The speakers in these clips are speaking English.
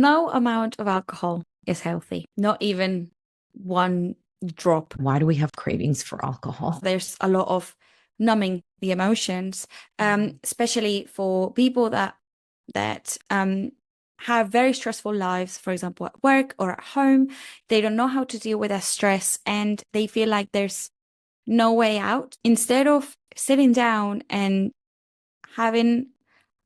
no amount of alcohol is healthy, not even one drop. Why do we have cravings for alcohol? There's a lot of numbing the emotions, especially for people that have very stressful lives, for example, at work or at home. They don't know how to deal with their stress and they feel like there's no way out. Instead of sitting down and having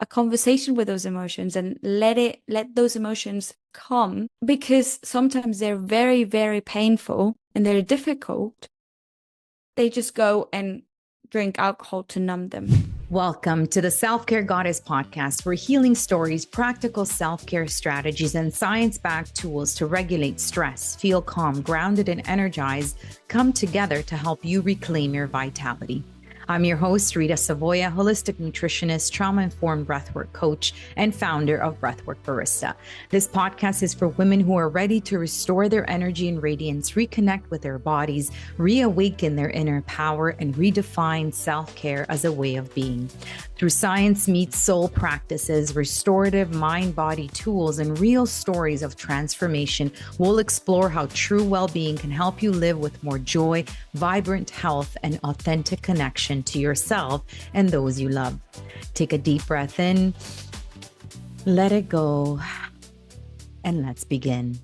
a conversation with those emotions and let those emotions come, because sometimes they're very, very painful and they're difficult, they just go and drink alcohol to numb them. Welcome to the Self-Care Goddess podcast, where healing stories, practical self-care strategies, and science-backed tools to regulate stress, feel calm, grounded, and energized come together to help you reclaim your vitality. I'm your host, Rita Savoya, holistic nutritionist, trauma-informed breathwork coach, and founder of Breathwork Barista. This podcast is for women who are ready to restore their energy and radiance, reconnect with their bodies, reawaken their inner power, and redefine self-care as a way of being. Through science meets soul practices, restorative mind-body tools, and real stories of transformation, we'll explore how true well-being can help you live with more joy, vibrant health, and authentic connection to yourself and those you love. Take a deep breath in, let it go, and let's begin.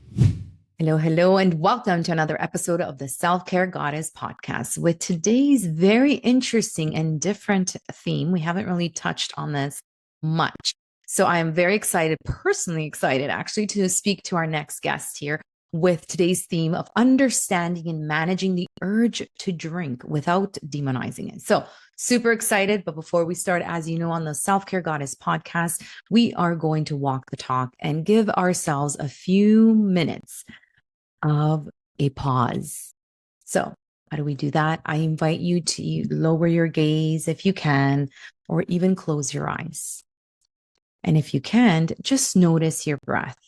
Hello, and welcome to another episode of the Self-Care Goddess podcast with today's very interesting and different theme. We haven't really touched on this much. So I am very excited, personally excited actually, to speak to our next guest here with today's theme of understanding and managing the urge to drink without demonizing it. So super excited. But before we start, as you know, on the Self-Care Goddess podcast, we are going to walk the talk and give ourselves a few minutes of a pause. So how do we do that? I invite you to lower your gaze if you can, or even close your eyes. And if you can't, just notice your breath.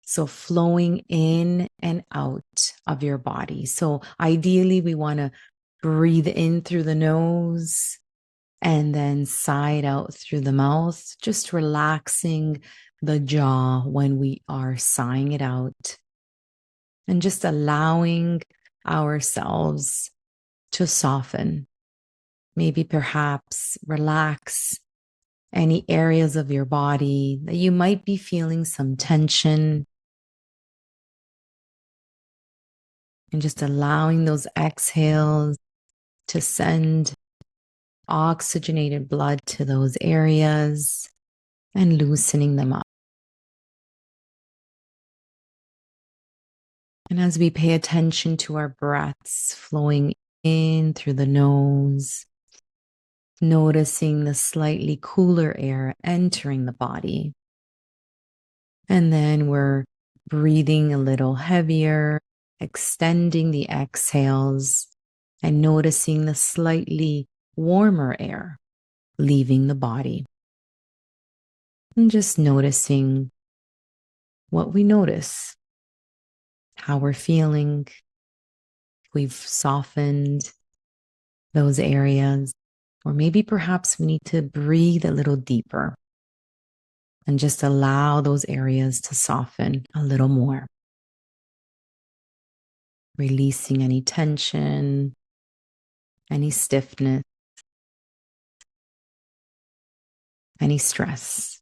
So flowing in and out of your body. So ideally, we want to breathe in through the nose and then sigh out through the mouth, just relaxing the jaw when we are sighing it out. And just allowing ourselves to soften, maybe perhaps relax any areas of your body that you might be feeling some tension. And just allowing those exhales to send oxygenated blood to those areas and loosening them up. And as we pay attention to our breaths flowing in through the nose, noticing the slightly cooler air entering the body. And then we're breathing a little heavier, extending the exhales and noticing the slightly warmer air leaving the body. And just noticing what we notice, how we're feeling. We've softened those areas, or maybe perhaps we need to breathe a little deeper and just allow those areas to soften a little more. Releasing any tension, any stiffness, any stress.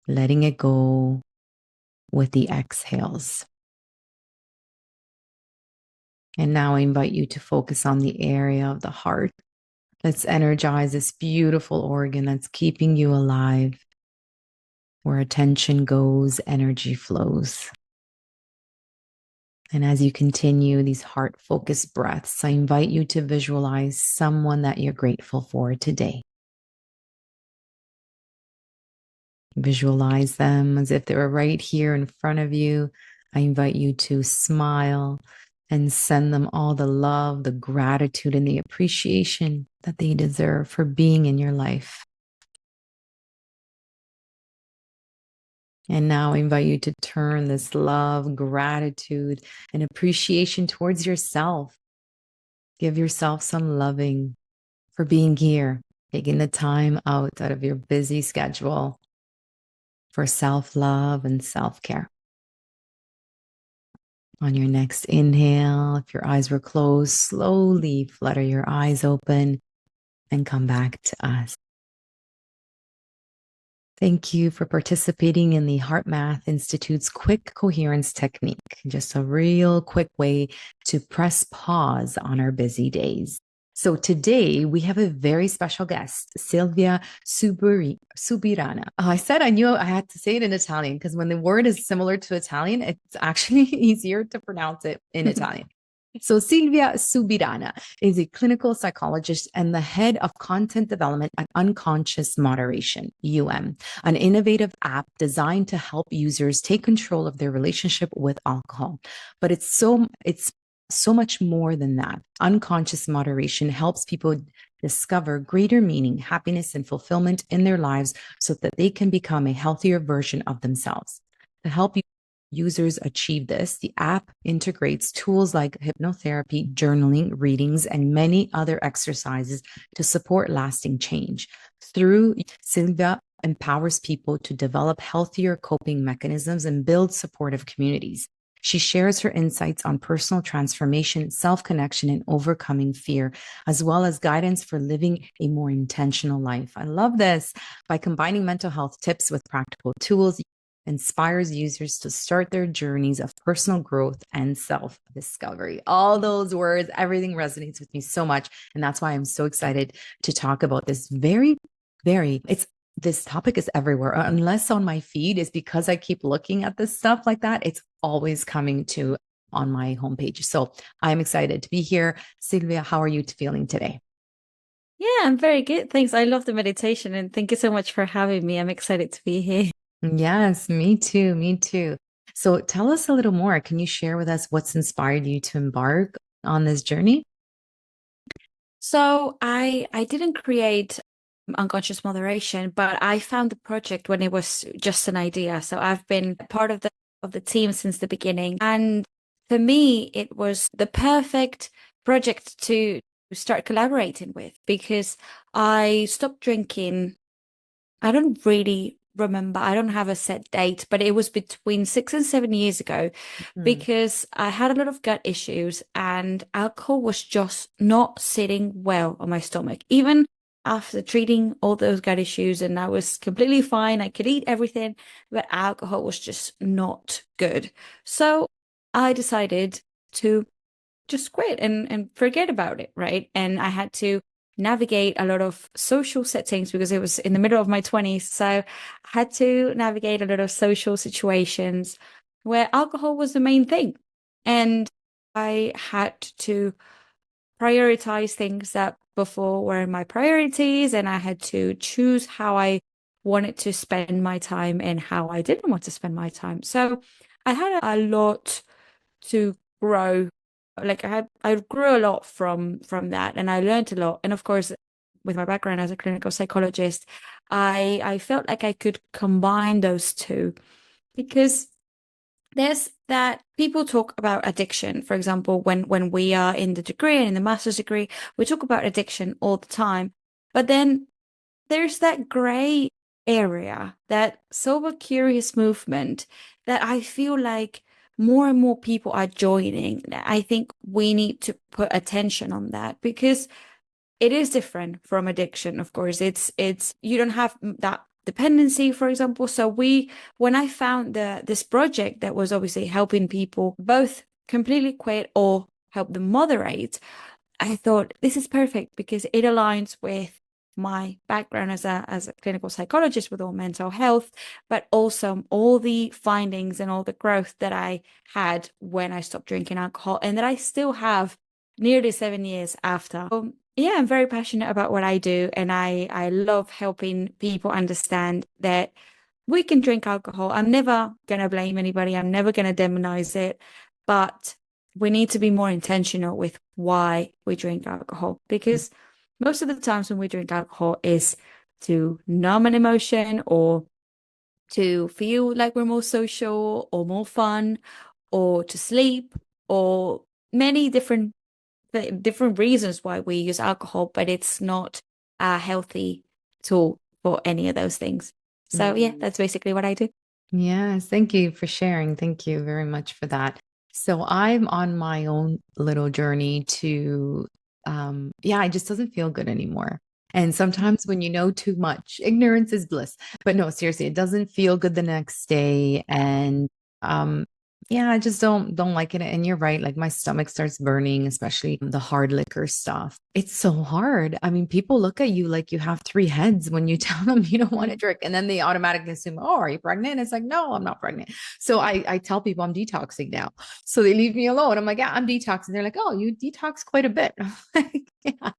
Letting it go with the exhales. And now I invite you to focus on the area of the heart. Let's energize this beautiful organ that's keeping you alive. Where attention goes, energy flows. And as you continue these heart-focused breaths, I invite you to visualize someone that you're grateful for today. Visualize them as if they were right here in front of you. I invite you to smile and send them all the love, the gratitude, and the appreciation that they deserve for being in your life. And now I invite you to turn this love, gratitude, and appreciation towards yourself. Give yourself some loving for being here, taking the time out of your busy schedule, for self-love and self-care. On your next inhale, if your eyes were closed, slowly flutter your eyes open and come back to us. Thank you for participating in the HeartMath Institute's quick coherence technique. Just a real quick way to press pause on our busy days. So today we have a very special guest, Silvia Subirana. I said I knew I had to say it in Italian because when the word is similar to Italian, it's actually easier to pronounce it in Italian. So Silvia Subirana is a clinical psychologist and the head of content development at Unconscious Moderation, an innovative app designed to help users take control of their relationship with alcohol. But it's so much more than that. Unconscious moderation helps people discover greater meaning, happiness, and fulfillment in their lives so that they can become a healthier version of themselves. To help users achieve this, the app integrates tools like hypnotherapy, journaling, readings, and many other exercises to support lasting change. Through Silvia empowers people to develop healthier coping mechanisms and build supportive communities. She shares her insights on personal transformation, self-connection, and overcoming fear, as well as guidance for living a more intentional life. I love this. By combining mental health tips with practical tools, inspires users to start their journeys of personal growth and self-discovery. All those words, everything resonates with me so much. And that's why I'm so excited to talk about this this topic is everywhere. Unless on my feed is because I keep looking at this stuff like that. It's always coming to on my homepage. So I'm excited to be here. Silvia, how are you feeling today? Yeah, I'm very good. Thanks. I love the meditation and thank you so much for having me. I'm excited to be here. Yes, me too. Me too. So tell us a little more. Can you share with us what's inspired you to embark on this journey? So I didn't create unconscious moderation, but I found the project when it was just an idea. So I've been part of the team since the beginning. And for me, it was the perfect project to start collaborating with because I stopped drinking. I don't really remember. I don't have a set date, but it was between 6 and 7 years ago Mm, because I had a lot of gut issues and alcohol was just not sitting well on my stomach. Even after treating all those gut issues and I was completely fine, I could eat everything, but alcohol was just not good. So I decided to just quit and forget about it, right? And I had to navigate a lot of social settings because it was in the middle of my 20s. So I had to navigate a lot of social situations where alcohol was the main thing. And I had to prioritize things that before were my priorities, and I had to choose how I wanted to spend my time and how I didn't want to spend my time. So I had a lot to grow. Like I grew a lot from that and I learned a lot. And of course, with my background as a clinical psychologist, I felt like I could combine those two because there's that people talk about addiction. For example, when we are in the degree and in the master's degree, we talk about addiction all the time. But then there's that gray area, that sober curious movement that I feel like more and more people are joining. I think we need to put attention on that because it is different from addiction. Of course, it's you don't have that dependency, for example. So when I found this project that was obviously helping people both completely quit or help them moderate, I thought this is perfect because it aligns with my background as a clinical psychologist with all mental health, but also all the findings and all the growth that I had when I stopped drinking alcohol and that I still have nearly 7 years after. Yeah, I'm very passionate about what I do, and I love helping people understand that we can drink alcohol. I'm never gonna blame anybody. I'm never gonna demonize it, but we need to be more intentional with why we drink alcohol because most of the times when we drink alcohol is to numb an emotion or to feel like we're more social or more fun or to sleep or many different reasons why we use alcohol, but it's not a healthy tool for any of those things. So yeah, that's basically what I do. Yes, thank you for sharing. Thank you very much for that. So I'm on my own little journey to, yeah, it just doesn't feel good anymore. And sometimes when you know too much, ignorance is bliss. But no, seriously, it doesn't feel good the next day. And um, yeah, I just don't like it. And you're right, like my stomach starts burning, especially the hard liquor stuff. It's so hard. I mean, people look at you like you have three heads when you tell them you don't want to drink, and then they automatically assume, "Oh, are you pregnant?" It's like, no, I'm not pregnant. So I tell people I'm detoxing now, so they leave me alone. I'm like, yeah, I'm detoxing. They're like, oh, you detox quite a bit. I'm like, yeah.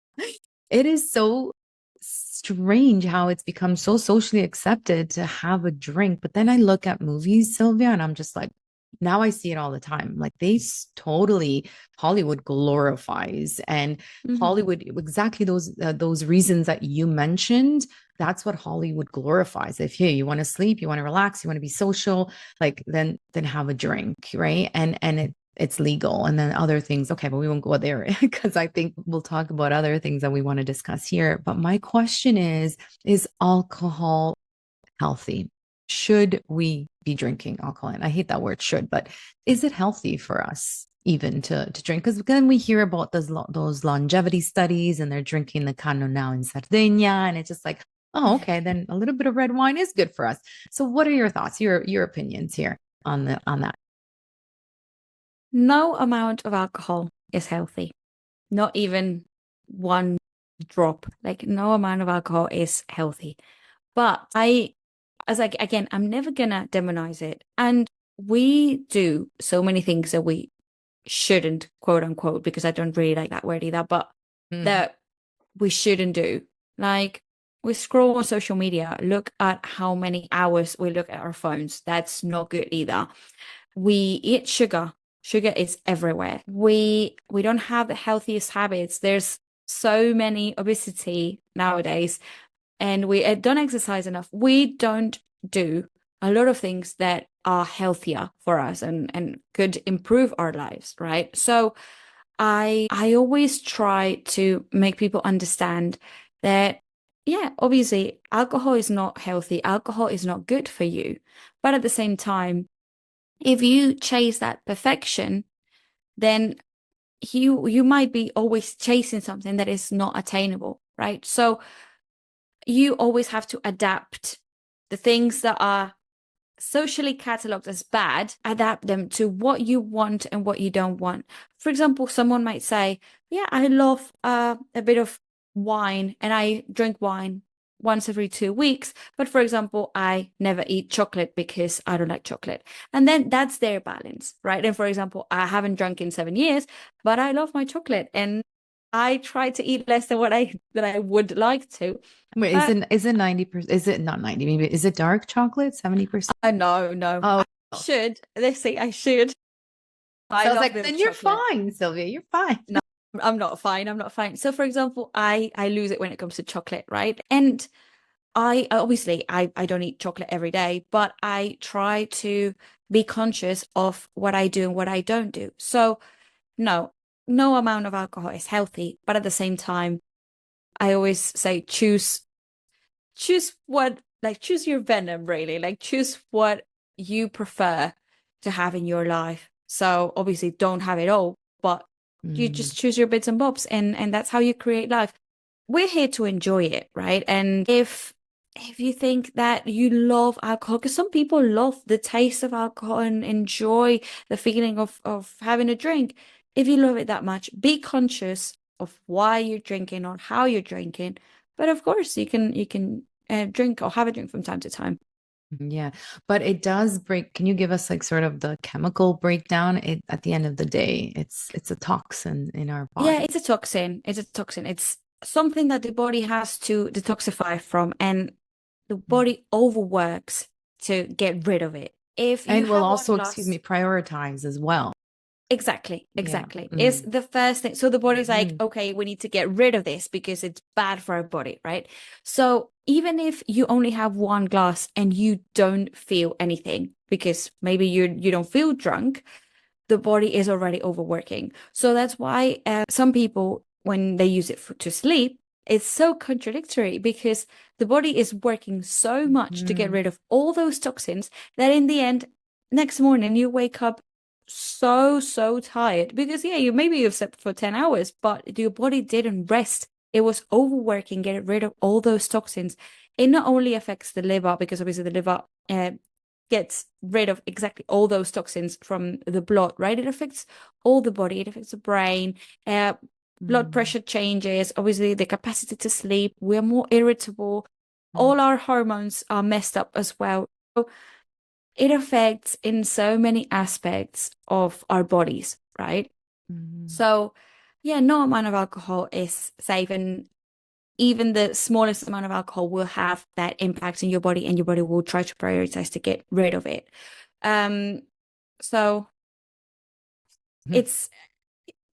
It is so strange how it's become so socially accepted to have a drink. But then I look at movies, Sylvia, and I'm just like, now I see it all the time. Like totally Hollywood glorifies, and Mhm. Hollywood, exactly those reasons that you mentioned. That's what Hollywood glorifies. If you want to sleep, you want to relax, you want to be social, like then have a drink, right? And it's legal, and then other things, okay, but we won't go there because I think we'll talk about other things that we want to discuss here. But my question is alcohol healthy? Should we be drinking alcohol? And I hate that word should, but is it healthy for us even to drink? Because then we hear about those longevity studies, and they're drinking the Cano now in Sardinia, and it's just like, oh, okay, then a little bit of red wine is good for us. So what are your thoughts, your opinions here on that? No amount of alcohol is healthy. Not even one drop. Like no amount of alcohol is healthy. But as like again, I'm never gonna demonize it. And we do so many things that we shouldn't, quote unquote, because I don't really like that word either, but Mhm. that we shouldn't do. Like we scroll on social media, look at how many hours we look at our phones. That's not good either. We eat sugar. Sugar is everywhere. We don't have the healthiest habits. There's so many obesity nowadays, and we don't exercise enough. We don't do a lot of things that are healthier for us and could improve our lives, right? So I always try to make people understand that yeah, obviously alcohol is not healthy. Alcohol is not good for you. But at the same time, if you chase that perfection, then you might be always chasing something that is not attainable, right? So you always have to adapt the things that are socially cataloged as bad, adapt them to what you want and what you don't want. For example, someone might say, yeah, I love a bit of wine and I drink wine once every 2 weeks. But for example, I never eat chocolate because I don't like chocolate. And then that's their balance, right? And for example, I haven't drunk in 7 years, but I love my chocolate and I try to eat less than what I would like to. Wait, But is it 90%? Is it not 90? Maybe is it dark chocolate? 70%? no, no, Oh, I should. Let's see, I should. I so I was love like, milk then you're chocolate. fine, Sylvia. You're fine. No, I'm not fine. I'm not fine. So for example, I lose it when it comes to chocolate, right? And I obviously I don't eat chocolate every day, but I try to be conscious of what I do and what I don't do. So no, no amount of alcohol is healthy, but at the same time, I always say choose what like choose your venom really. Like choose what you prefer to have in your life. So obviously don't have it all, but you Mm. just choose your bits and bobs and that's how you create life. We're here to enjoy it, right? And if you think that you love alcohol, because some people love the taste of alcohol and enjoy the feeling of having a drink. If you love it that much, be conscious of why you're drinking or how you're drinking. But of course, you can drink or have a drink from time to time. Yeah, but it does break. Can you give us like sort of the chemical breakdown? It at the end of the day, it's a toxin in our Yeah, body. it's a toxin. It's a toxin. It's something that the body has to detoxify from, and the body overworks to get rid of it. If you And will have one also, excuse glass, me, prioritize as well. exactly, Yeah. exactly, it's the first thing. So the body's like, Mhm. okay, we need to get rid of this because it's bad for our body, right? So even if you only have one glass and you don't feel anything because maybe you don't feel drunk, the body is already overworking. So that's why some people, when they use it to sleep, it's so contradictory because the body is working so much to get Mm. rid of all those toxins that in the end, next morning you wake up so tired because yeah, you've slept for 10 hours, but your body didn't rest. It was overworking, getting rid of all those toxins. It not only affects the liver because obviously the liver gets rid of exactly all those toxins from the blood, right? It affects all the body. It affects the brain. Uh, Blood Mm. pressure changes, obviously the capacity to sleep. We're more irritable. Mm. All our hormones are messed up as well. So it affects in so many aspects of our bodies, right? Mm. So yeah, no amount of alcohol is safe, and even the smallest amount of alcohol will have that impact in your body, and your body will try to prioritize to get rid of it. Um, so it's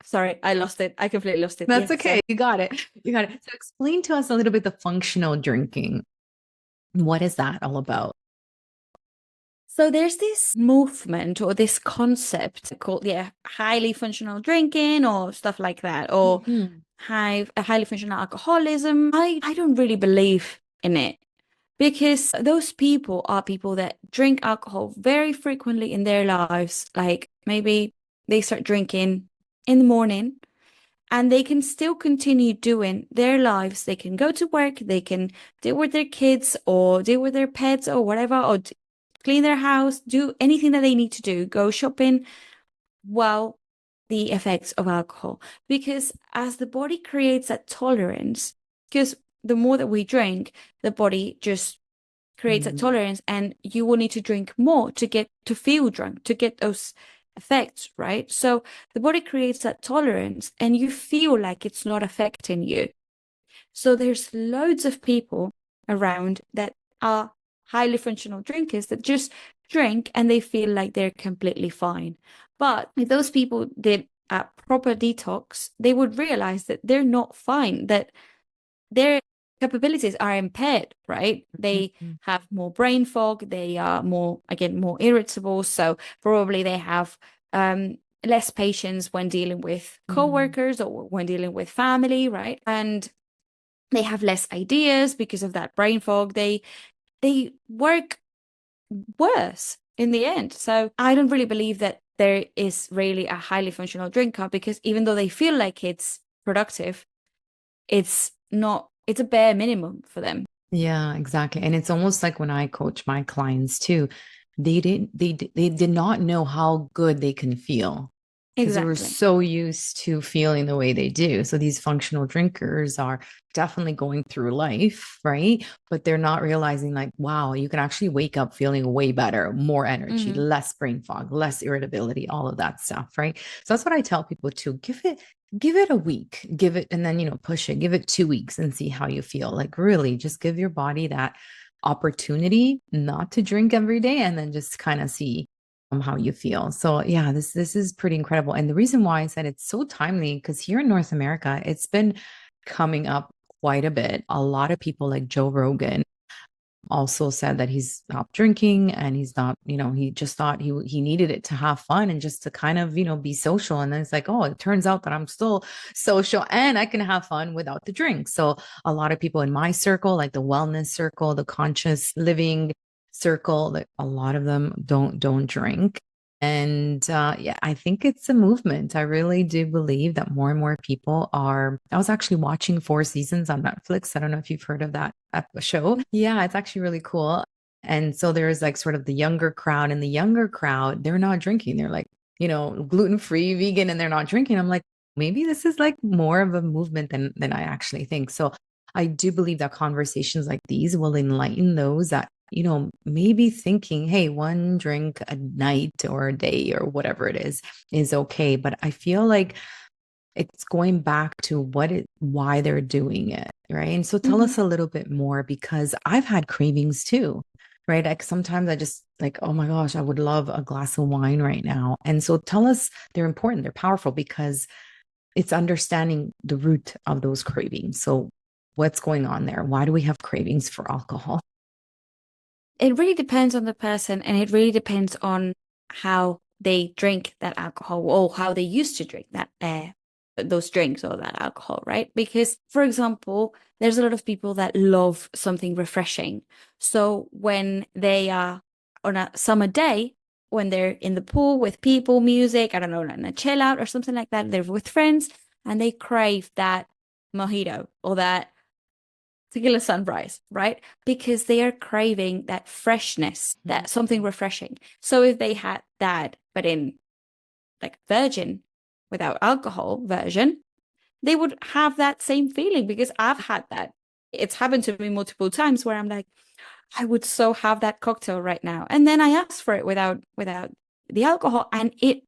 sorry, I lost it. I completely lost it. That's Yes. okay. You got it. You got it. So explain to us a little bit the functional drinking. What is that all about? So there's this movement or this concept called, yeah, highly functional drinking or stuff like that, or Mhm. highly functional alcoholism. I don't really believe in it because those people are people that drink alcohol very frequently in their lives. Like maybe they start drinking in the morning and they can still continue doing their lives. They can go to work, they can deal with their kids or deal with their pets or whatever, or clean their house, do anything that they need to do, go shopping while the effects of alcohol. Because as the body creates that tolerance, because the more that we drink, the body just creates that Mm. tolerance, and you will need to drink more to get to feel drunk, to get those effects, right? So the body creates that tolerance and you feel like it's not affecting you. So there's loads of people around that are highly functional drinkers that just drink and they feel like they're completely fine. But if those people did a proper detox, they would realize that they're not fine, that their capabilities are impaired, right? They Mhm. have more brain fog, they are more, again, more irritable. So probably they have less patience when dealing with Mm. coworkers or when dealing with family, right? And they have less ideas because of that brain fog. They work worse in the end. So I don't really believe that there is really a highly functional drinker because even though they feel like it's productive, it's not, it's a bare minimum for them. Yeah, exactly. And it's almost like when I coach my clients too, they did not know how good they can feel because they were Exactly. so used to feeling the way they do. So these functional drinkers are definitely going through life, right? But they're not realizing like, wow, you can actually wake up feeling way better, more energy, Hmm. less brain fog, less irritability, all of that stuff, right? So that's what I tell people too. Give it a week, give it, and then, push it, give it 2 weeks and see how you feel. Like, really, just give your body that opportunity not to drink every day and then just kind of see how you feel. So, yeah, this is pretty incredible. And the reason why I said it's so timely, because here in North America, it's been coming up quite a bit. A lot of people like Joe Rogan also said that he's stopped drinking and he's not, he just thought he needed it to have fun and just to kind of, be social. And then it's like, oh, it turns out that I'm still social and I can have fun without the drink. So a lot of people in my circle, like the wellness circle, the conscious living circle, like a lot of them don't drink. And yeah, I think it's a movement. I really do believe that more and more people are. I was actually watching Four Seasons on Netflix. I don't know if you've heard of that show. Yeah, it's actually really cool. And so there's like sort of the younger crowd, and the younger crowd, they're not drinking. They're like, gluten-free, vegan, and they're not drinking. I'm like, maybe this is like more of a movement than I actually think. So I do believe that conversations like these will enlighten those that maybe thinking, hey, one drink a night or a day or whatever it is okay. But I feel like it's going back to why they're doing it, right? And so tell Hmm. us a little bit more because I've had cravings too, right? Like sometimes I just like, oh my gosh, I would love a glass of wine right now. And so tell us, they're important, they're powerful because it's understanding the root of those cravings. So what's going on there? Why do we have cravings for alcohol? It really depends on the person, and it really depends on how they drink that alcohol or how they used to drink that those drinks or that alcohol, right? Because, for example, there's a lot of people that love something refreshing. So when they are on a summer day, when they're in the pool with people, music, I don't know, in a chill out or something like that, they're with friends and they crave that mojito or that tequila sunrise, right? Because they are craving that freshness, that something refreshing. So if they had that, but in like virgin without alcohol version, they would have that same feeling because I've had that. It's happened to me multiple times where I'm like, I would so have that cocktail right now. And then I ask for it without the alcohol and it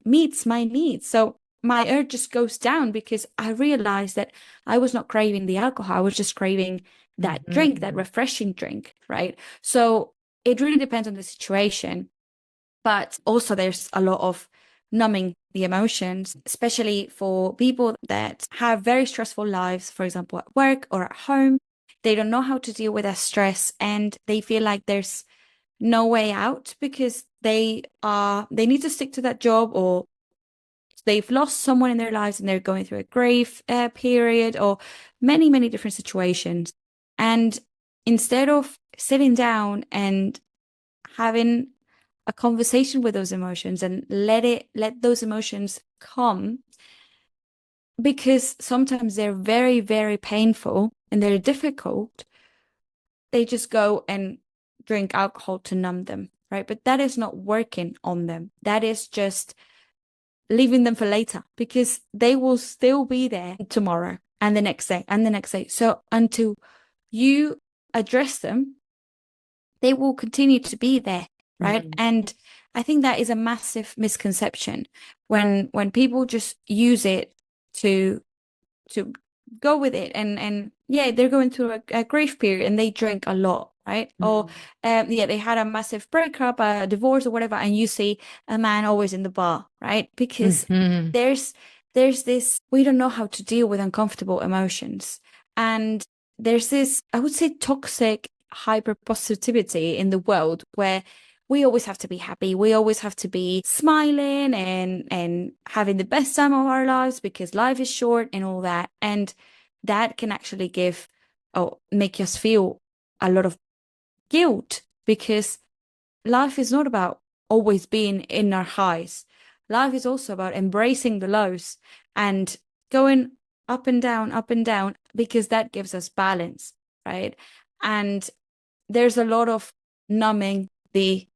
meets my needs. So my urge just goes down because I realized that I was not craving the alcohol. I was just craving that drink, that refreshing drink, right? So it really depends on the situation. But also there's a lot of numbing the emotions, especially for people that have very stressful lives, for example, at work or at home. They don't know how to deal with that stress and they feel like there's no way out because they need to stick to that job or they've lost someone in their lives and they're going through a grief period or many, many different situations. And instead of sitting down and having a conversation with those emotions and let those emotions come because sometimes they're very, very painful and they're difficult. They just go and drink alcohol to numb them, right? But that is not working on them. That is just leaving them for later because they will still be there tomorrow and the next day and the next day. So until you address them, they will continue to be there, right? And I think that is a massive misconception when people just use it to go with it and yeah, they're going through a grief period and they drink a lot, right? Or yeah, they had a massive breakup, a divorce or whatever, and you see a man always in the bar, right? Because there's this, we don't know how to deal with uncomfortable emotions. And there's this, I would say, toxic hyper positivity in the world where we always have to be happy. We always have to be smiling and having the best time of our lives because life is short and all that. And that can actually give or make us feel a lot of guilt because life is not about always being in our highs. Life is also about embracing the lows and going up and down, because that gives us balance, right? And there's a lot of numbing the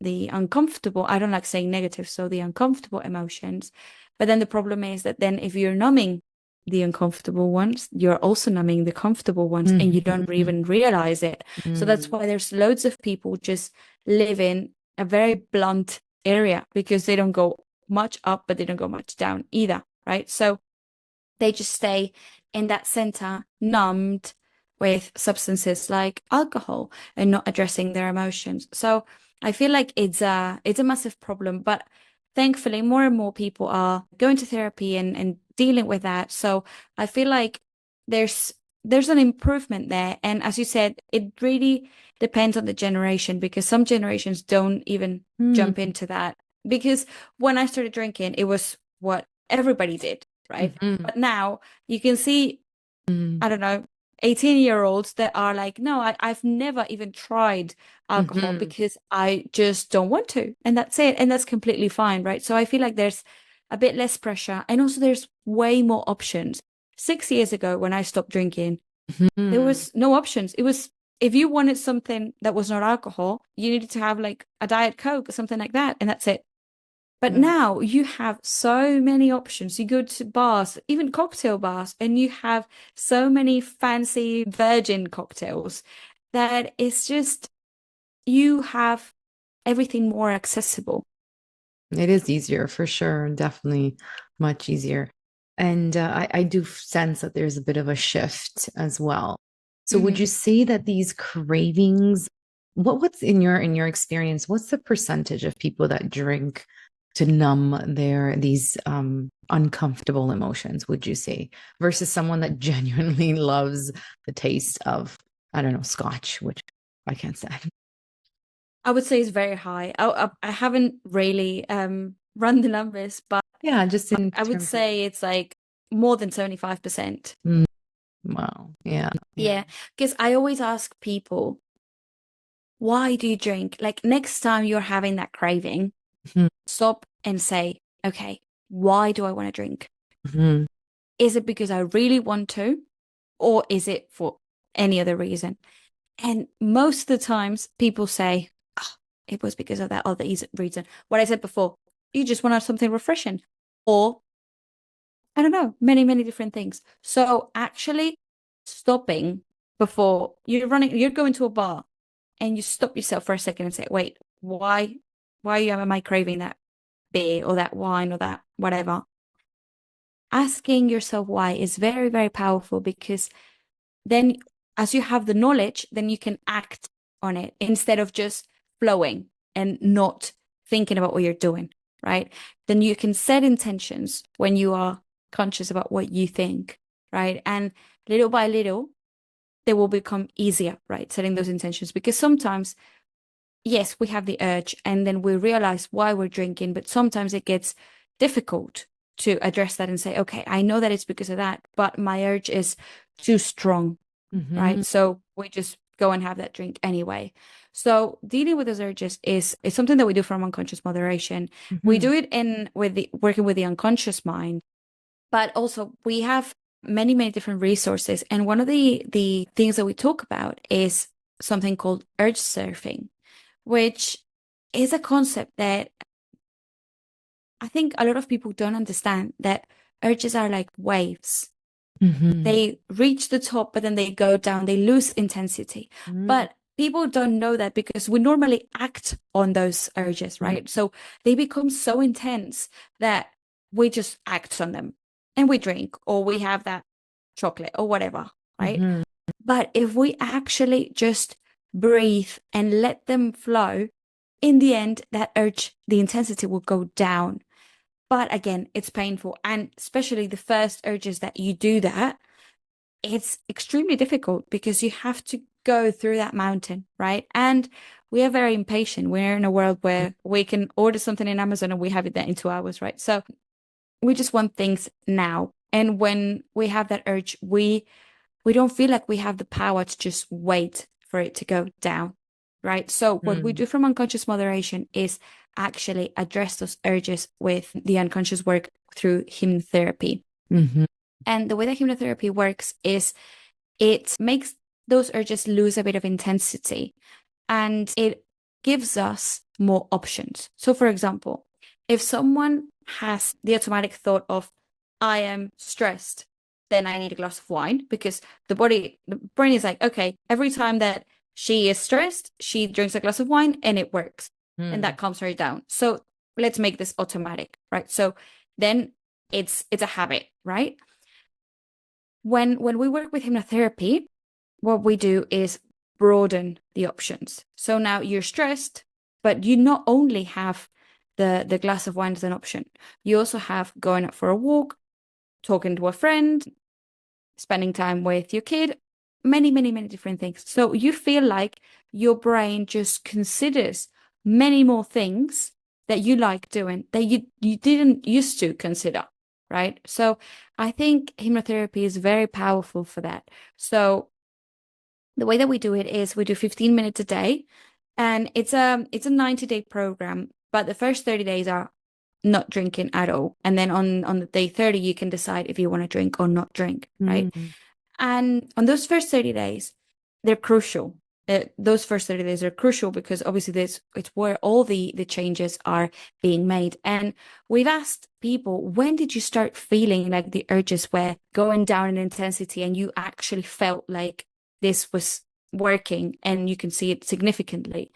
uncomfortable, I don't like saying negative, so the uncomfortable emotions. But then the problem is that then if you're numbing the uncomfortable ones, you're also numbing the comfortable ones and you don't even realize it. So that's why there's loads of people just live in a very blunt area because they don't go much up, but they don't go much down either, right? So they just stay in that center, numbed with substances like alcohol and not addressing their emotions. So I feel like it's a massive problem, but thankfully more and more people are going to therapy and dealing with that. So I feel like there's an improvement there. And as you said, it really depends on the generation because some generations don't even jump into that. Because when I started drinking, it was what everybody did, right? But now you can see, I don't know, 18-year-olds that are like, no, I've never even tried alcohol because I just don't want to. And that's it. And that's completely fine, right? So I feel like there's a bit less pressure. And also there's way more options. 6 years ago, when I stopped drinking, there was no options. It was, if you wanted something that was not alcohol, you needed to have like a Diet Coke or something like that. And that's it. But now you have so many options. You go to bars, even cocktail bars, and you have so many fancy virgin cocktails that it's just, you have everything more accessible. It is easier for sure, definitely much easier. And I do sense that there's a bit of a shift as well. So would you say that these cravings, what's in your experience, what's the percentage of people that drink to numb these uncomfortable emotions, would you say, versus someone that genuinely loves the taste of, I don't know, scotch, which I can't stand? I would say it's very high. I haven't really run the numbers, but Yeah, just in I would terms say it's like more than 75%. of, wow. Yeah. Yeah, because I always ask people, why do you drink? Like next time you're having that craving, Mhm. stop and say, okay, why do I want to drink? Mhm. Is it because I really want to, or is it for any other reason? And most of the times people say, oh, it was because of that other reason. What I said before, you just want to have something refreshing. Or, I don't know, many, many different things. So actually stopping before you're going to a bar and you stop yourself for a second and say, wait, why am I craving that beer or that wine or that whatever? Asking yourself why is very, very powerful because then as you have the knowledge, then you can act on it instead of just flowing and not thinking about what you're doing, right? Then you can set intentions when you are conscious about what you think, right? And little by little, they will become easier, right? Setting those intentions because sometimes yes, we have the urge and then we realize why we're drinking, but sometimes it gets difficult to address that and say, okay, I know that it's because of that, but my urge is too strong, Mhm. right? So we just go and have that drink anyway. So dealing with those urges is something that we do from unconscious moderation. We Mhm. do it in with the working with the unconscious mind, but also we have many, many different resources. And one of the things that we talk about is something called urge surfing, which is a concept that I think a lot of people don't understand that urges are like waves. Mhm. They reach the top, but then they go down, they lose intensity. Mhm. But people don't know that because we normally act on those urges, right? So they become so intense that we just act on them and we drink or we have that chocolate or whatever, right? Mhm. But if we actually just breathe and let them flow, in the end, that urge, the intensity will go down. But again, it's painful. And especially the first urges that you do that, it's extremely difficult because you have to go through that mountain, right? And we are very impatient. We're in a world where we can order something in Amazon and we have it there in 2 hours, right? So we just want things now. And when we have that urge, we don't feel like we have the power to just wait for it to go down, right? So what we Mhm. do from unconscious moderation is actually address those urges with the unconscious work through hypnotherapy. Mhm. And the way that hypnotherapy works is it makes those urges lose a bit of intensity and it gives us more options. So, for example, if someone has the automatic thought of, I am stressed, then I need a glass of wine because the brain is like, okay, every time that she is stressed, she drinks a glass of wine and it works and Mhm. that calms her down. So, let's make this automatic, right? So, then it's a habit, right? When we work with hypnotherapy, what we do is broaden the options. So now you're stressed, but you not only have the glass of wine as an option, you also have going out for a walk, talking to a friend, spending time with your kid, many, many, many different things. So you feel like your brain just considers many more things that you like doing that you didn't used to consider, right? So I think hypnotherapy is very powerful for that. So the way that we do it is we do 15 minutes a day and it's a 90-day program, but the first 30 days are not drinking at all. And then on the day 30 you can decide if you want to drink or not drink, right? Mhm. And on those first 30 days, they're crucial. Those first 30 days are crucial because obviously it's where all the changes are being made. And we've asked people, when did you start feeling like the urges were going down in intensity and you actually felt like this was working and you can see it significantly?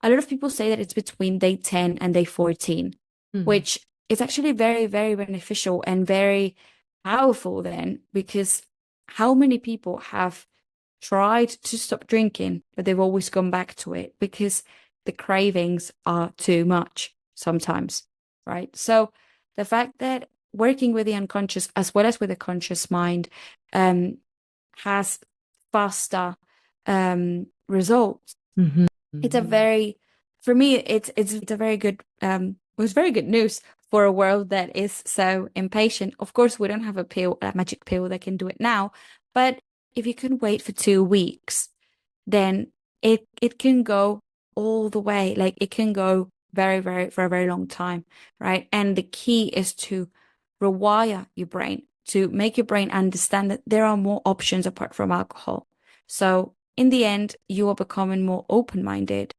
A lot of people say that it's between day 10 and day 14, Mhm. which is actually very, very beneficial and very powerful then because how many people have tried to stop drinking, but they've always gone back to it because the cravings are too much sometimes, right? So the fact that working with the unconscious as well as with the conscious mind um, has faster results. Mhm. It's a very, for me, it's a very good was very good news for a world that is so impatient. Of course, we don't have a magic pill that can do it now, but if you can wait for 2 weeks, then it can go all the way. Like it can go very, very for a very long time, right? And the key is to rewire your brain, to make your brain understand that there are more options apart from alcohol. So in the end, you are becoming more open-minded.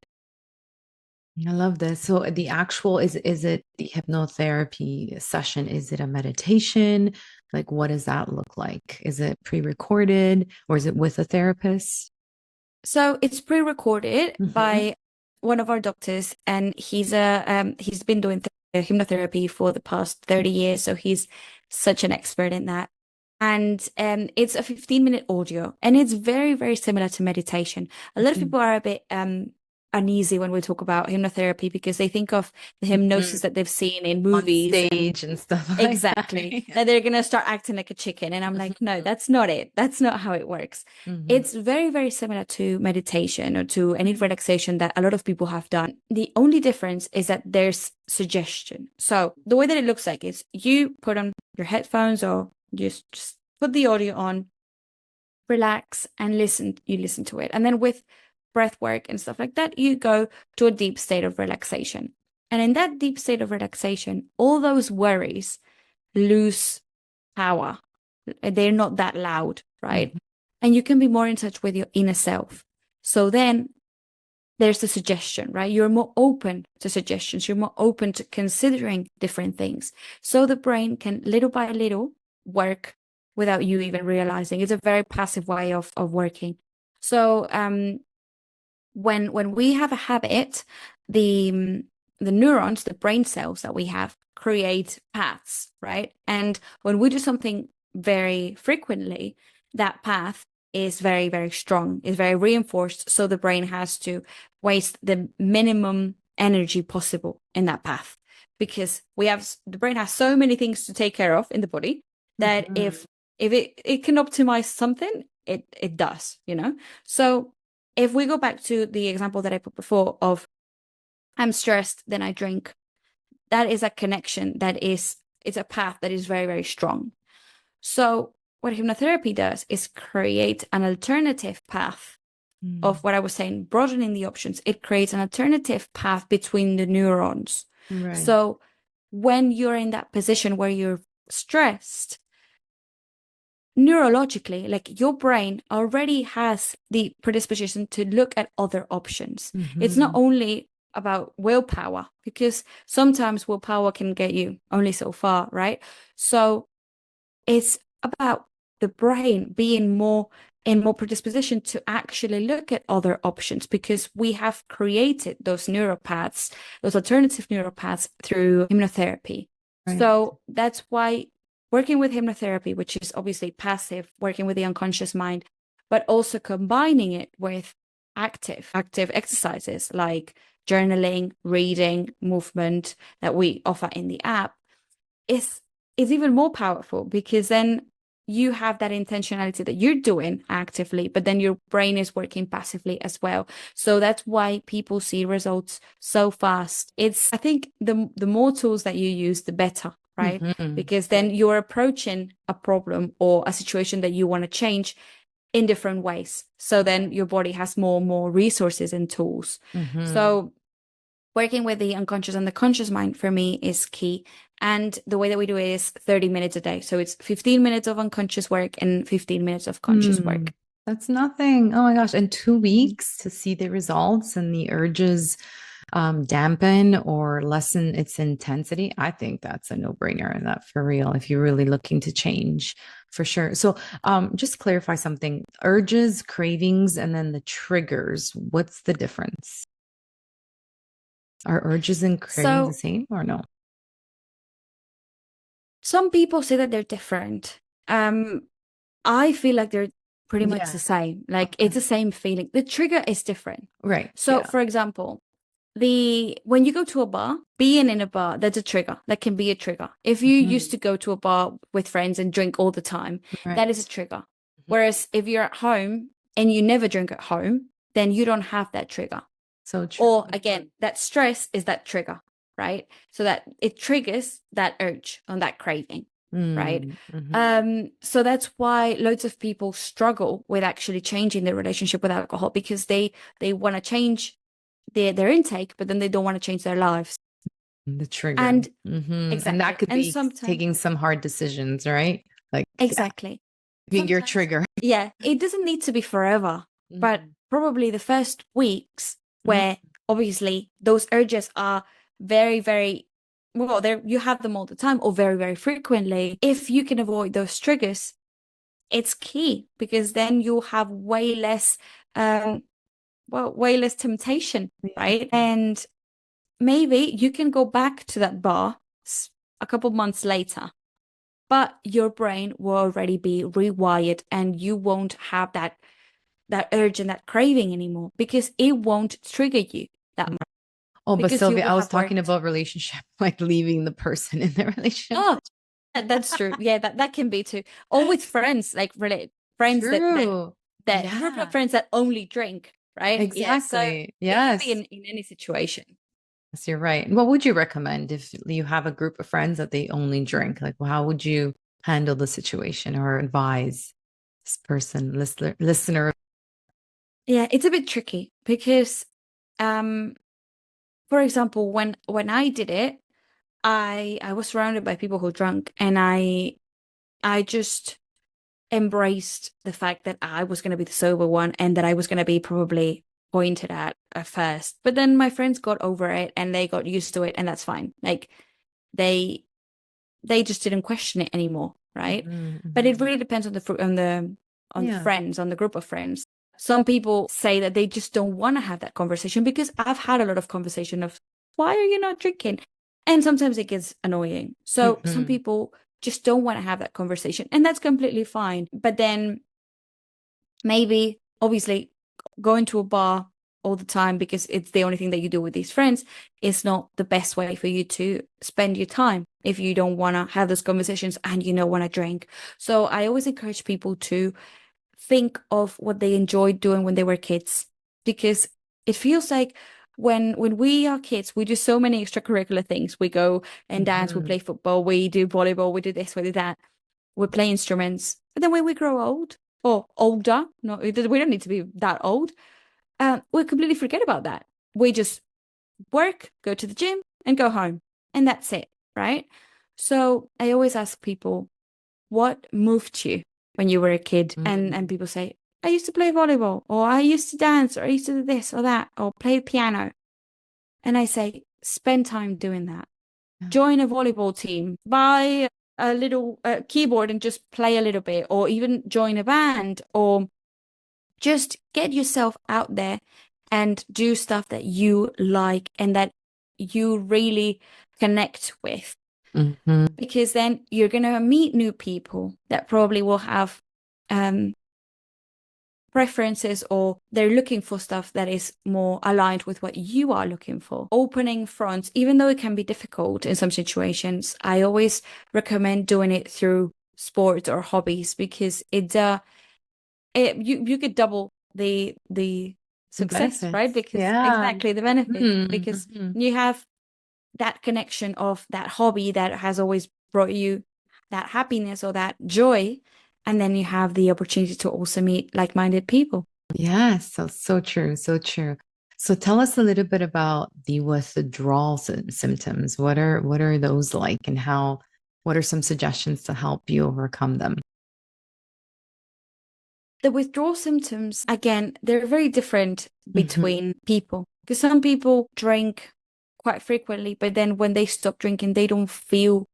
I love this. So the actual is it the hypnotherapy session? Is it a meditation? Like what does that look like? Is it pre-recorded or is it with a therapist? So it's pre-recorded Hmm. by one of our doctors, and he's been doing hypnotherapy for the past 30 years, so he's such an expert in that. And it's a 15-minute audio, and it's very, very similar to meditation. A lot of Okay. people are a bit uneasy when we talk about hypnotherapy because they think of the Mhm. hypnosis that they've seen in On movies and stage and stuff like that. exactly that they're gonna start acting like a chicken. And I'm like, no, that's not it. That's not how it works. Hmm. It's very, very similar to meditation or to any Right. relaxation that a lot of people have done. The only difference is that there's suggestion. So the way that it looks like is you put on your headphones or just put the audio on, relax and listen. You listen to it. And then with breath work and stuff like that, you go to a deep state of relaxation. And in that deep state of relaxation, all those worries lose power. They're not that loud, right? Mhm. And you can be more in touch with your inner self. So then there's the suggestion, right? You're more open to suggestions. You're more open to considering different things. So the brain can little by little work without you even realizing. It's a very passive way of working. So when we have a habit, the neurons, the brain cells that we have, create paths, right? And when we do something very frequently, that path is very, very strong, is very reinforced. So the brain has to waste the minimum energy possible in that path because the brain has so many things to take care of in the body that Mhm. if it can optimize something, it does, you know? So if we go back to the example that I put before of I'm stressed, then I drink, that is a connection it's a path that is very, very strong. So what hypnotherapy does is create an alternative path of Mm. what I was saying, broadening the options. It creates an alternative path between the neurons. Right. So when you're in that position where you're stressed, neurologically, like your brain already has the predisposition to look at other options. It's not Hmm. only about willpower, because sometimes willpower can get you only so far, right? So it's about the brain being more in more predisposition to actually look at other options because we have created those neuropaths, those alternative neuropaths through hypnotherapy. Right. So that's why working with hypnotherapy, which is obviously passive, working with the unconscious mind, but also combining it with active exercises like journaling, reading, movement that we offer in the app is is even more powerful because then you have that intentionality that you're doing actively, but then your brain is working passively as well. So that's why people see results so fast. I think the more tools that you use, the better, right? Hmm. Because then you're approaching a problem or a situation that you want to change in different ways. So then your body has more and more resources and tools. Hmm. So working with the unconscious and the conscious mind for me is key. And the way that we do it is 30 minutes a day. So it's 15 minutes of unconscious work and 15 minutes of conscious Hmm. work. That's nothing. Oh my gosh. And 2 weeks to see the results and the urges dampen or lessen its intensity. I think that's a no-brainer and that for real, if you're really looking to change for sure. So just clarify something. Urges, cravings, and then the triggers. What's the difference? Are urges and cravings the So same or no? some people say that they're different. I feel like they're pretty much Yeah. the same. Like Okay. it's the same feeling. The trigger is different. Right. So Yeah. for example, the when you go to a bar, being in a bar, that's a trigger. That can be a trigger. If you used Mhm. to go to a bar with friends and drink all the time, that Right. is a trigger. Mhm. Whereas if you're at home and you never drink at home, then you don't have that trigger. So true. Or again, that stress is that trigger. right? So that it triggers that urge on that craving, right? So that's why loads of people struggle with actually changing their relationship with alcohol, because they want to change their intake, but then they don't want to change their lives. The trigger. And And that exactly. could And be sometimes taking some hard decisions, right? Like exactly. being your Sometimes, trigger. yeah, it doesn't need to be forever, but probably the first weeks where obviously those urges are very, very well, there you have them all the time or very, very frequently. If you can avoid those triggers, it's key, because then you'll have way less way less temptation, right? And maybe you can go back to that bar a couple months later, but your brain will already be rewired and you won't have that urge and that craving anymore, because it won't trigger you that much, Oh, but because you Sylvia, will I was have talking worked. about relationship, like leaving the person in the relationship. Oh, that's true. Yeah, that can be too. Or with friends, like really friends True. that group of Yeah, friends that only drink, right? Yeah. So exactly. it can be Yes. in any situation. Yes, you're right. What would you recommend if you have a group of friends that they only drink? Like, how would you handle the situation or advise this person, listener? Yeah, it's a bit tricky because for example, when I did it, I was surrounded by people who drank, and I just embraced the fact that I was going to be the sober one and that I was going to be probably pointed at first. But then my friends got over it and they got used to it, and that's fine. Like they they just didn't question it anymore, right? But it really depends on the Yeah. friends, on the group of friends. Some people say that they just don't want to have that conversation, because I've had a lot of conversation of, why are you not drinking? And sometimes it gets annoying. So some people just don't want to have that conversation, and that's completely fine. But then maybe, obviously, going to a bar all the time because it's the only thing that you do with these friends is not the best way for you to spend your time if you don't want to have those conversations and you don't want to drink. So I always encourage people to think of what they enjoyed doing when they were kids, because it feels like when we are kids, we do so many extracurricular things. We go and dance, we play football, we do volleyball, we do this, we do that, we play instruments. But then when we grow old or older, no, we don't need to be that old, we completely forget about that. We just work, go to the gym, and go home, and that's it, right? So I always ask people, what moved you when you were a kid? And people say, I used to play volleyball, or I used to dance, or I used to do this or that, or play piano. And I say, spend time doing that. Join a volleyball team, buy a little keyboard and just play a little bit, or even join a band, or just get yourself out there and do stuff that you like and that you really connect with. Because then you're going to meet new people that probably will have preferences, or they're looking for stuff that is more aligned with what you are looking for. Opening fronts, even though it can be difficult in some situations, I always recommend doing it through sports or hobbies, because you could double the success, right? Benefits. Because Yeah. exactly, the benefits, because you have that connection of that hobby that has always brought you that happiness or that joy, and then you have the opportunity to also meet like-minded people. Yes, so true, so true. So tell us a little bit about the withdrawal symptoms. What are those like, and what are some suggestions to help you overcome them? The withdrawal symptoms, again, they're very different between people, because some people drink quite frequently, but then when they stop drinking, they don't feel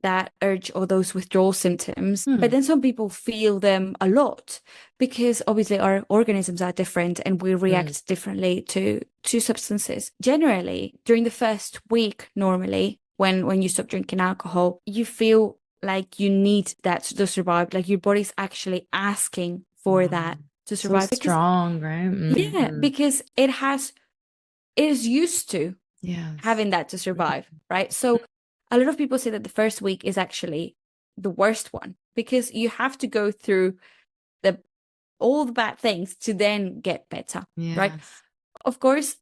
that urge or those withdrawal symptoms. But then some people feel them a lot, because obviously our organisms are different and we react differently to substances. Generally, during the first week, normally, when you stop drinking alcohol, you feel like you need that to survive, like your body's actually asking for that to So survive, because strong, right? yeah, because it is used to Yes. having that to survive, right? So a lot of people say that the first week is actually the worst one, because you have to go through the all the bad things to then get better, right? Yes. Of course,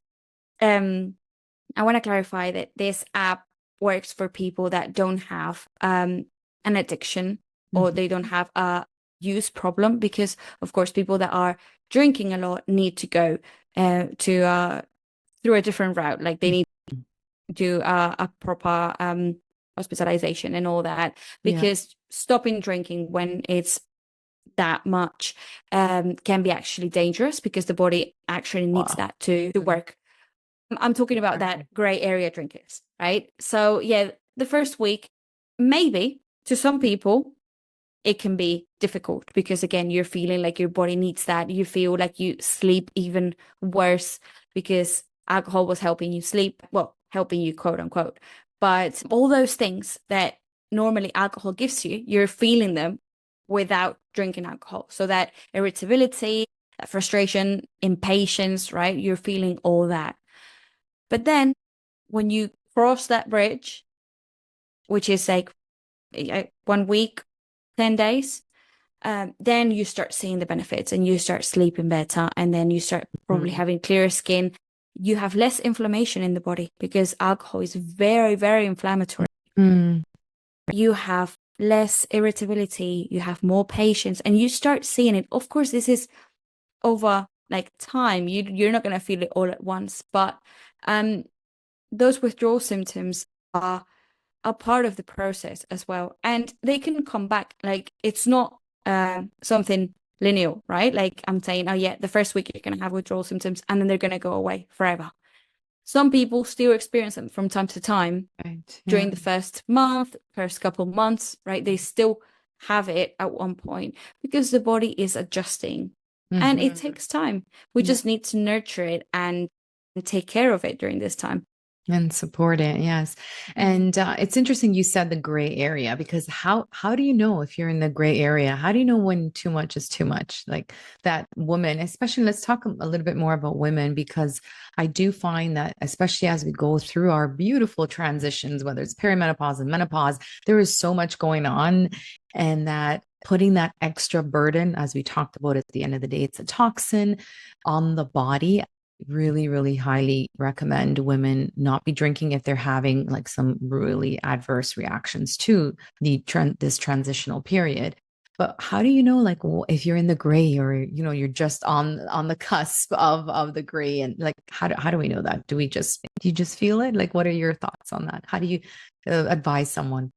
um I want to clarify that this app works for people that don't have an addiction or they don't have a use problem, because of course people that are drinking a lot need to go to through a different route. Like they need to do a proper hospitalization and all that, because stopping drinking when it's that much can be actually dangerous, because the body actually needs that to work. I'm talking about that gray area drinkers, right? So yeah, the first week, maybe to some people, it can be difficult, because again, you're feeling like your body needs that. You feel like you sleep even worse because alcohol was helping you sleep, well, helping you, quote unquote. But all those things that normally alcohol gives you, you're feeling them without drinking alcohol. So that irritability, that frustration, impatience, right? You're feeling all that. But then when you cross that bridge, which is like 1 week, 10 days, then you start seeing the benefits and you start sleeping better. And then you start probably having clearer skin. You have less inflammation in the body, because alcohol is very, very inflammatory. You have less irritability, you have more patience, and you start seeing it. Of course, this is over like time. You're not going to feel it all at once, but those withdrawal symptoms are a part of the process as well, and they can come back. Like it's not something linear, right? Like I'm saying, oh yeah, the first week you're going to have withdrawal symptoms and then they're going to go away forever. Some people still experience them from time to time during the first month, first couple months, right? They still have it at one point, because the body is adjusting and it takes time. We just need to nurture it and take care of it during this time. And support it, yes. And it's interesting you said the gray area, because how do you know if you're in the gray area? How do you know when too much is too much? Like that woman, especially, let's talk a little bit more about women, because I do find that, especially as we go through our beautiful transitions, whether it's perimenopause and menopause, there is so much going on, and that putting that extra burden, as we talked about at the end of the day, it's a toxin on the body. Really, really highly recommend women not be drinking if they're having like some really adverse reactions to this transitional period. But how do you know, like, if you're in the gray, or you're just on the cusp of the gray, and like how do we know that? Do you just feel it? Like, what are your thoughts on that? How do you advise someone?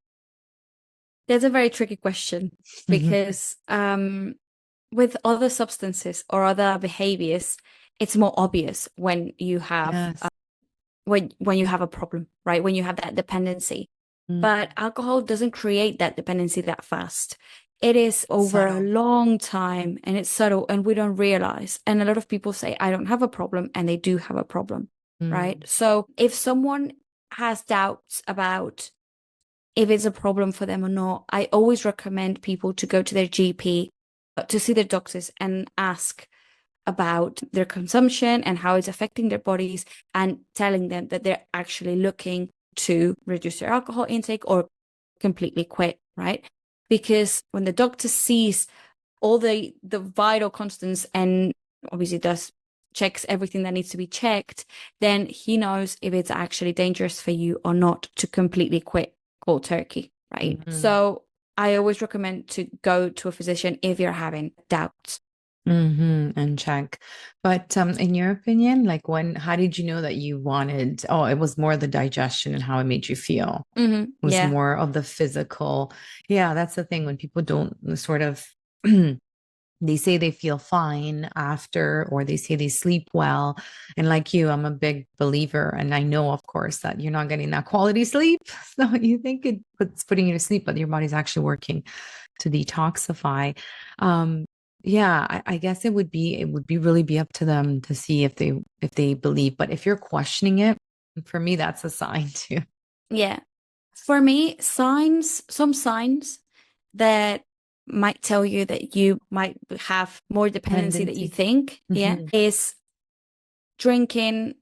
That's a very tricky question, because with other substances or other behaviors, it's more obvious when you have when you have a problem, right? When you have that dependency. But alcohol doesn't create that dependency that fast. It is over a long time, and it's subtle, and we don't realize. And a lot of people say, I don't have a problem, and they do have a problem, right? So if someone has doubts about if it's a problem for them or not, I always recommend people to go to their GP, to see their doctors, and ask about their consumption and how it's affecting their bodies, and telling them that they're actually looking to reduce their alcohol intake or completely quit, right? Because when the doctor sees all the vital constants, and obviously checks everything that needs to be checked, then he knows if it's actually dangerous for you or not to completely quit cold turkey, right? So I always recommend to go to a physician if you're having doubts. And check. But in your opinion, like how did you know that you wanted, it was more the digestion and how it made you feel? It was more of the physical. Yeah, that's the thing, when people don't sort of they say they feel fine after, or they say they sleep well. And like you, I'm a big believer. And I know, of course, that you're not getting that quality sleep. So you think it's putting you to sleep, but your body's actually working to detoxify. Yeah, I guess it would really be up to them to see if they believe. But if you're questioning it, for me, that's a sign too. Yeah. For me, some signs that might tell you that you might have more dependency that you think, is drinking.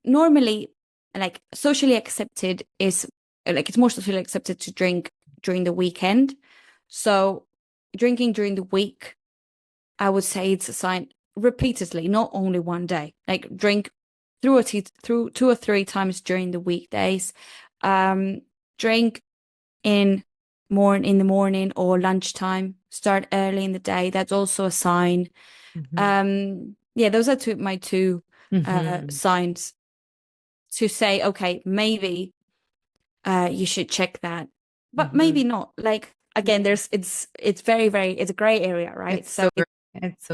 Normally, like socially accepted is like, it's more socially accepted to drink during the weekend. So drinking during the week, I would say it's a sign repeatedly, not only one day. Like drink through 2 or 3 times during the weekdays. Drink in in the morning or lunchtime. Start early in the day. That's also a sign. Yeah, those are my two signs to say, okay, maybe you should check that, but maybe not. Like again, it's very, very, it's a gray area, right? It's so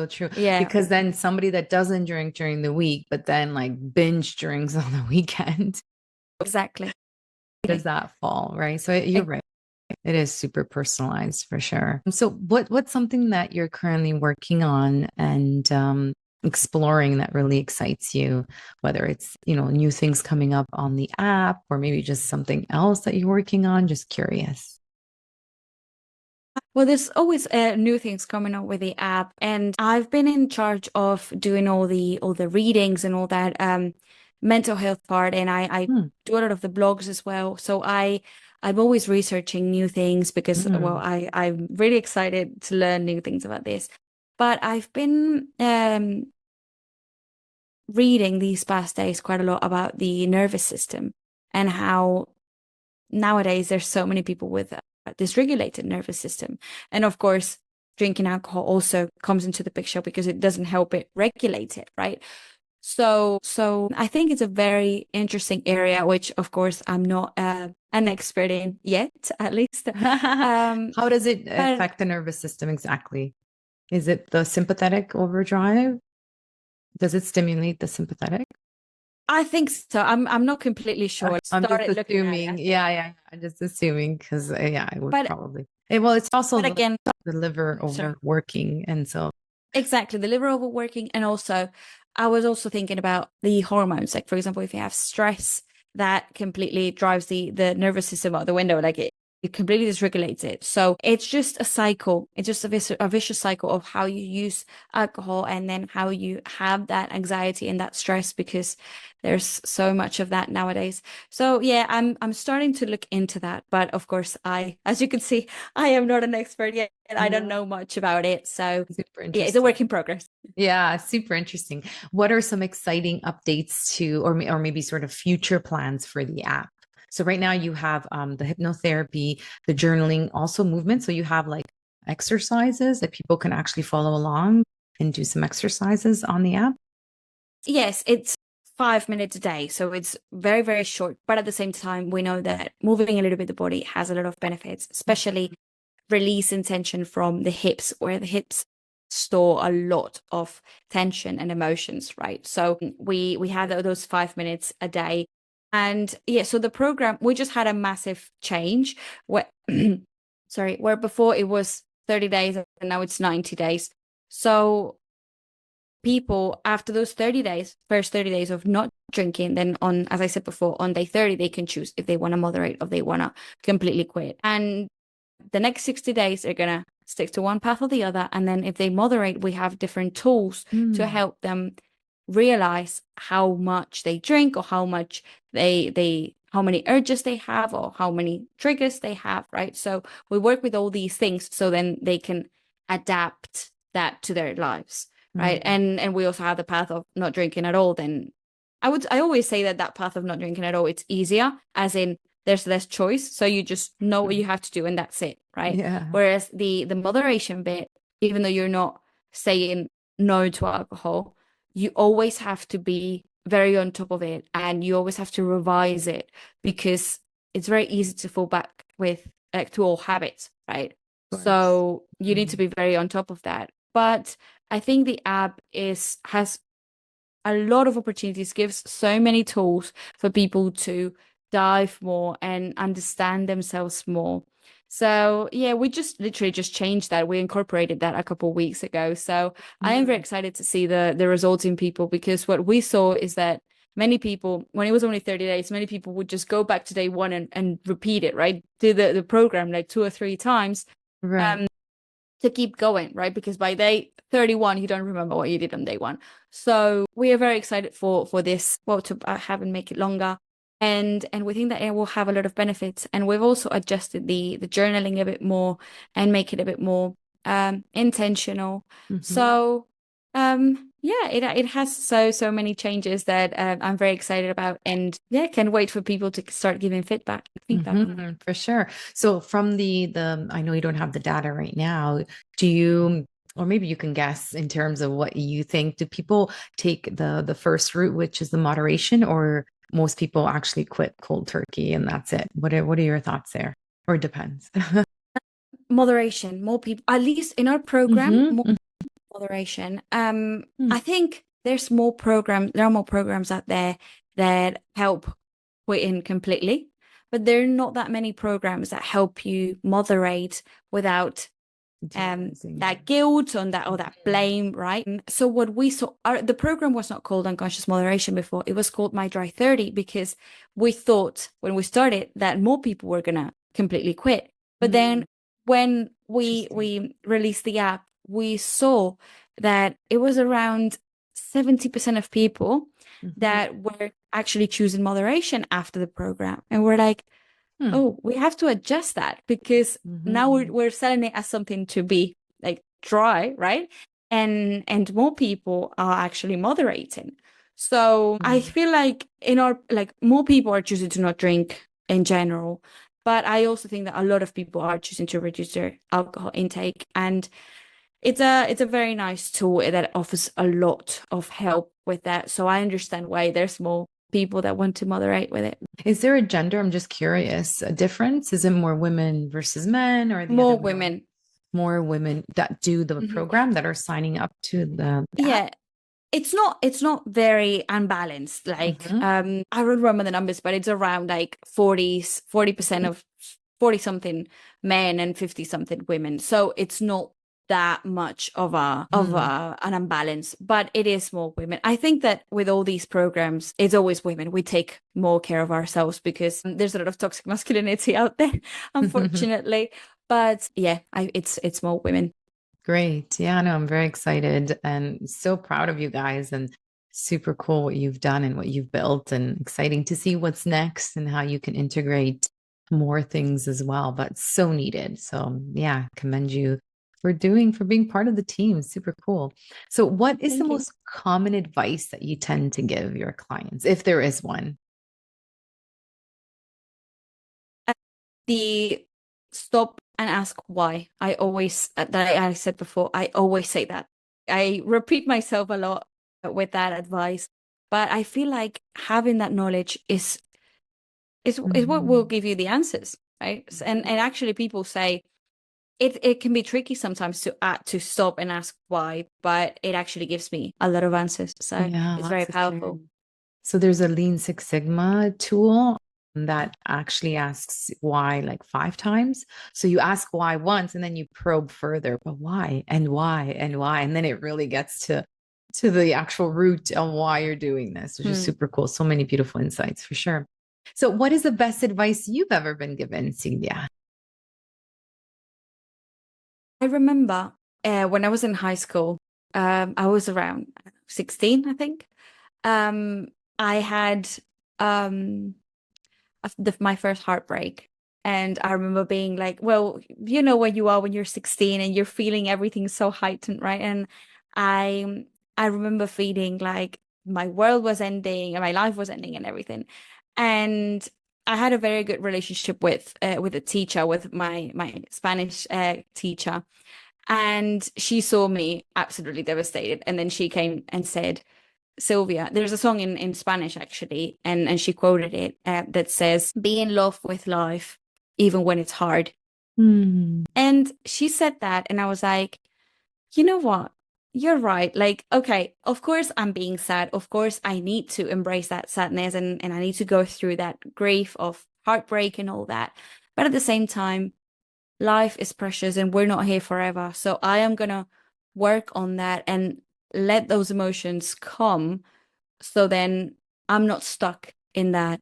true. Yeah, Because then somebody that doesn't drink during the week, but then like binge drinks on the weekend, exactly. does that fall, right? So you're right. It is super personalized for sure. So what's something that you're currently working on and exploring that really excites you, whether it's, new things coming up on the app or maybe just something else that you're working on? Just curious. Well, there's always new things coming up with the app, and I've been in charge of doing all the readings and all that mental health part, and I do a lot of the blogs as well. So I'm always researching new things because well, I'm really excited to learn new things about this. But I've been reading these past days quite a lot about the nervous system and how nowadays there's so many people with a dysregulated nervous system. And of course, drinking alcohol also comes into the picture because it doesn't help it regulate it, right? So I think it's a very interesting area, which of course I'm not an expert in yet, at least. How does it But affect the nervous system exactly? Is it the sympathetic overdrive? Does it stimulate the sympathetic? I think so. I'm not completely sure. I I'm just started looking at assuming. it, Yeah. I'm just assuming because yeah, I would but probably. Well, it's also but again, the liver sorry. overworking, and so. Exactly, the liver overworking, and also I was also thinking about the hormones. Like for example, if you have stress, that completely drives the nervous system out the window. Like it completely dysregulates it. So it's just a cycle. It's just a vicious cycle of how you use alcohol and then how you have that anxiety and that stress because there's so much of that nowadays. So yeah, I'm starting to look into that. But of course, as you can see, I am not an expert yet and I don't know much about it. So Super yeah, it's a work interesting. in progress. Yeah, super interesting. What are some exciting updates to, or maybe sort of future plans for the app? So right now you have the hypnotherapy, the journaling, also movement. So you have like exercises that people can actually follow along and do some exercises on the app. Yes, it's 5 minutes a day. So it's very, very short. But at the same time, we know that moving a little bit the body has a lot of benefits, especially releasing tension from the hips, where the hips store a lot of tension and emotions, right? So we have those 5 minutes a day. And yeah, so the program, we just had a massive change where sorry, where before it was 30 days and now it's 90 days. So people after those 30 days, first 30 days of not drinking, then on, as I said before, on day 30, they can choose if they want to moderate or they want to completely quit. And the next 60 days, they're going to stick to one path or the other. And then if they moderate, we have different tools to help them realize how much they drink or how much how many urges they have or how many triggers they have, right? So we work with all these things so then they can adapt that to their lives, right? And we also have the path of not drinking at all. Then I always say that path of not drinking at all, it's easier, as in there's less choice. So you just know what you have to do and that's it, right? Yeah. Whereas the moderation bit, even though you're not saying no to alcohol, you always have to be very on top of it and you always have to revise it because it's very easy to fall back with to old habits, right? So you need to be very on top of that. But I think the app has a lot of opportunities, gives so many tools for people to dive more and understand themselves more. So yeah, we just literally just changed that. We incorporated that a couple of weeks ago. So I am very excited to see the results in people because what we saw is that many people, when it was only 30 days, many people would just go back to day one and repeat it, right? Do the program like 2 or 3 times. Right. To keep going, right? Because by day 31, you don't remember what you did on day one. So we are very excited for this, well, to have and make it longer. And we think that it will have a lot of benefits. And we've also adjusted the journaling a bit more and make it a bit more intentional. So yeah, it has so many changes that I'm very excited about, and yeah, can't wait for people to start giving feedback on that. For sure. So from the I know you don't have the data right now. Do you, or maybe you can guess in terms of what you think, do people take the first route, which is the moderation, or most people actually quit cold turkey and that's it? What are your thoughts there? Or it depends. Moderation, more people, at least in our program, more Mm-hmm. moderation. I think there are more programs out there that help quitting completely, but there are not that many programs that help you moderate without Demonizing. that guilt on that or that blame, right? And so what we saw, the program was not called unconscious moderation before. It was called My Dry 30 because we thought when we started that more people were gonna completely quit. But then when we released the app, we saw that it was around 70% of people that were actually choosing moderation after the program. And we're like, oh, we have to adjust that because now we're selling it as something to be like dry, right? And more people are actually moderating. So I feel like in our like more people are choosing to not drink in general, but I also think that a lot of people are choosing to reduce their alcohol intake, and it's a very nice tool that offers a lot of help with that. So I understand why there's more people that want to moderate with it. Is there a gender? I'm just curious. A difference? Is it more women versus men or the other More way around? women. More women that do the Mhm. program that are signing up to the app? Yeah, it's not very unbalanced. Like Mhm. I don't remember the numbers, but it's around like 40% of 40 something men and 50 something women. So it's not that much of an imbalance, but it is more women. I think that with all these programs, it's always women. We take more care of ourselves because there's a lot of toxic masculinity out there, unfortunately. But yeah, it's more women. Great. Yeah, no, I'm very excited and so proud of you guys and super cool what you've done and what you've built and exciting to see what's next and how you can integrate more things as well, but so needed. So, yeah, commend you for being part of the team. Super cool. So, what is the Thank you. most common advice that you tend to give your clients if there is one? The stop and ask why. I always, that I said before, I always say that. I repeat myself a lot with that advice, but I feel like having that knowledge is what will Mhm. give you the answers, right? And actually, people say it can be tricky sometimes to stop and ask why, but it actually gives me a lot of answers. So Yeah, it's very lots of powerful. sharing. So there's a Lean Six Sigma tool that actually asks why like 5 times. So you ask why once and then you probe further, but why and why and why? And then it really gets to the actual root of why you're doing this, which is Hmm. super cool. So many beautiful insights for sure. So what is the best advice you've ever been given, Silvia? I remember when I was in high school, I was around 16, I think. Um, I had um my first heartbreak. And I remember being like, well, you know where you are when you're 16 and you're feeling everything so heightened, right? And I remember feeling like my world was ending and my life was ending and everything. And I had a very good relationship with a teacher, with my Spanish teacher. And she saw me absolutely devastated. And then she came and said, Silvia, there's a song in Spanish actually, and she quoted it that says, "Be in love with life, even when it's hard." Hmm. And she said that, and I was like, you know what? You're right. Like, okay, of course I'm being sad. Of course I need to embrace that sadness and I need to go through that grief of heartbreak and all that. But at the same time, life is precious and we're not here forever. So I am gonna work on that and let those emotions come so then I'm not stuck in that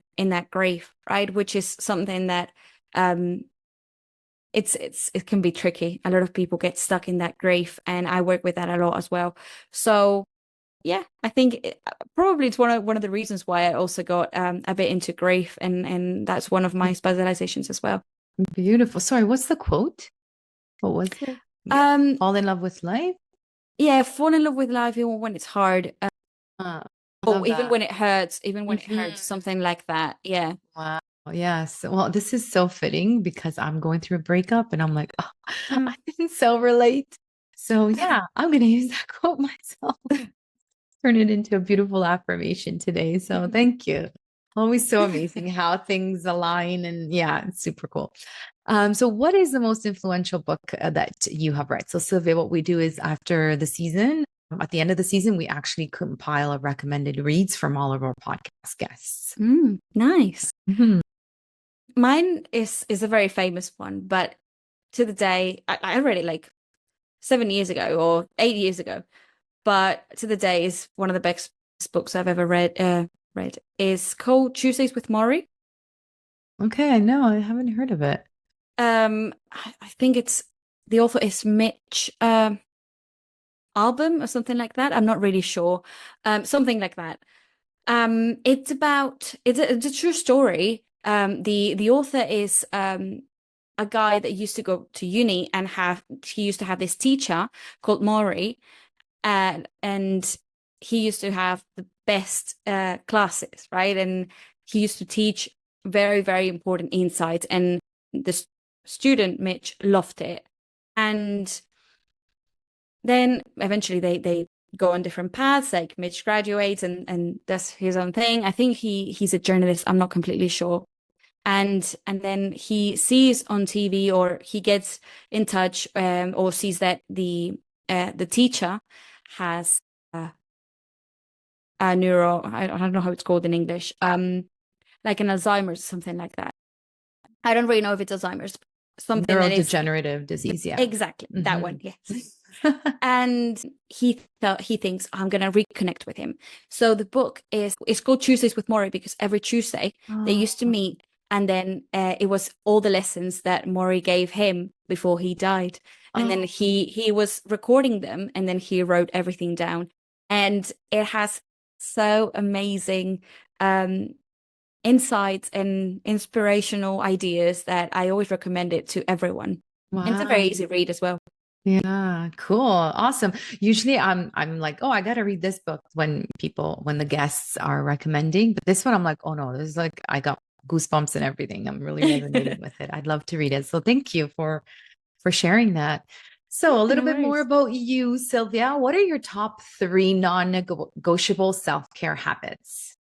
grief, right? Which is something that um it can be tricky. A lot of people get stuck in that grief, and I work with that a lot as well. So yeah, I think probably it's one of the reasons why I also got a bit into grief, and that's one of my specializations as well. Beautiful. Sorry, what's the quote? What was it? Yeah. Um, Fall in love with life. yeah, fall in love with life even when it's hard. Uh, Or love even that. when it hurts, even when it hurts, Mhm. something like that. Yeah. Wow. Yes. Well, this is so fitting because I'm going through a breakup and I'm like, oh, Mm. I can so relate. So yeah, I'm gonna use that quote myself. Turn it into a beautiful affirmation today. So thank you. Always so amazing how things align and yeah, it's super cool. So what is the most influential book that you have read? So Sylvia, what we do is after the season, at the end of the season, we actually compile a recommended reads from all of our podcast guests. Nice. Mhm. Mine is a very famous one, but to the day, I read it like 7 years ago or 8 years ago, but to the day is one of the best books I've ever read. Read is called Tuesdays with Maury. Okay, no, I haven't heard of it. I think it's the author is Mitch Album or something like that. I'm not really sure. Something like that. It's about it's a true story. The author is a guy that used to go to uni and have he used to have this teacher called Maury, and he used to have the best classes, right? And he used to teach very, very important insights, and the student Mitch loved it. And then eventually they go on different paths. Like Mitch graduates and does his own thing. I think he's a journalist. I'm not completely sure. And then he sees on TV or he gets in touch or sees that the teacher has uh, a neuro I don't know how it's called in English like an Alzheimer's something like that. I don't really know if it's Alzheimer's, something that is Neurodegenerative disease, yeah. exactly that Hmm. one. Yes. And he thinks I'm gonna reconnect with him. So the book is it's called Tuesdays with Maury because every Tuesday they Oh, used to meet, and then it was all the lessons that Maury gave him before he died, and then oh, he was recording them, and then he wrote everything down, and it has so amazing um insights and inspirational ideas that I always recommend it to everyone. And it's a wow. very easy read as well. Yeah, cool. Awesome. Usually I'm like, oh, I gotta read this book when the guests are recommending. But this one I'm like, oh no, this is like I got goosebumps and everything. I'm really resonating with it. I'd love to read it. So thank you for sharing that. So a Yeah, little no bit more worries. about you, Sylvia. What are your top three non-negotiable self-care habits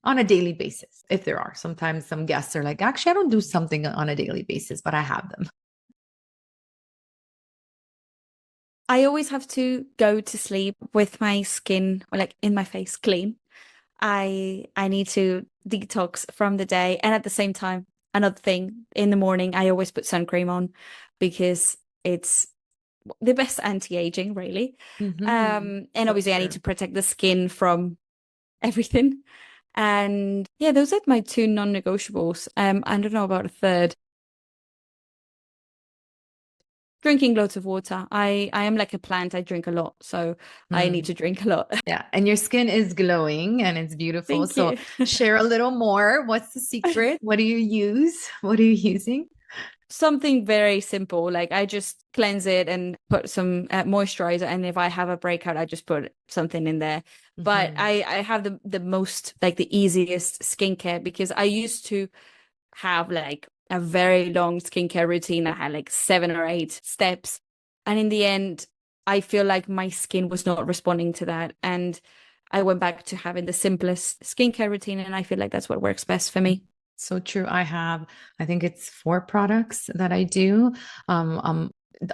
on a daily basis, if there are? Sometimes some guests are like, actually, I don't do something on a daily basis, but I have them. I always have to go to sleep with my skin, or like in my face, clean. I need to detox from the day, and at the same time, another thing, in the morning, I always put sun cream on because it's the best anti-aging, really. Hmm. And So obviously I need true. to protect the skin from everything. And yeah, those are my two non-negotiables. I don't know about a third. Drinking loads of water. I am like a plant. I drink a lot, so I need Mm. to drink a lot. Yeah. And your skin is glowing and it's beautiful. Thank So you. share a little more. What's the secret? What do you use? What are you using? Something very simple. Like I just cleanse it and put some moisturizer, and if I have a breakout, I just put something in there. But Hmm. I have the most like the easiest skincare because I used to have like a very long skincare routine. I had like 7 or 8 steps. And in the end, I feel like my skin was not responding to that. And I went back to having the simplest skincare routine. And I feel like that's what works best for me. So true. I think it's 4 products that I do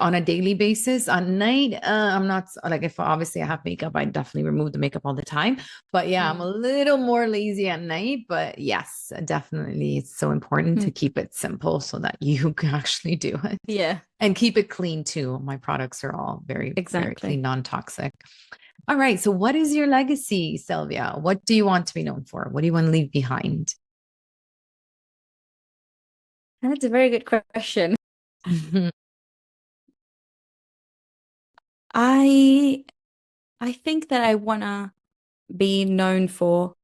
on a daily basis. On night, I'm not like if obviously I have makeup, I definitely remove the makeup all the time. But yeah, I'm a Mm. little more lazy at night. But yes, definitely it's so important to Mm. keep it simple so that you can actually do it. Yeah, And keep it clean too. My products are all very, very exactly. clean, non-toxic. All right. So what is your legacy, Sylvia? What do you want to be known for? What do you want to leave behind? That's a very good question. I I think that I wanna be known for,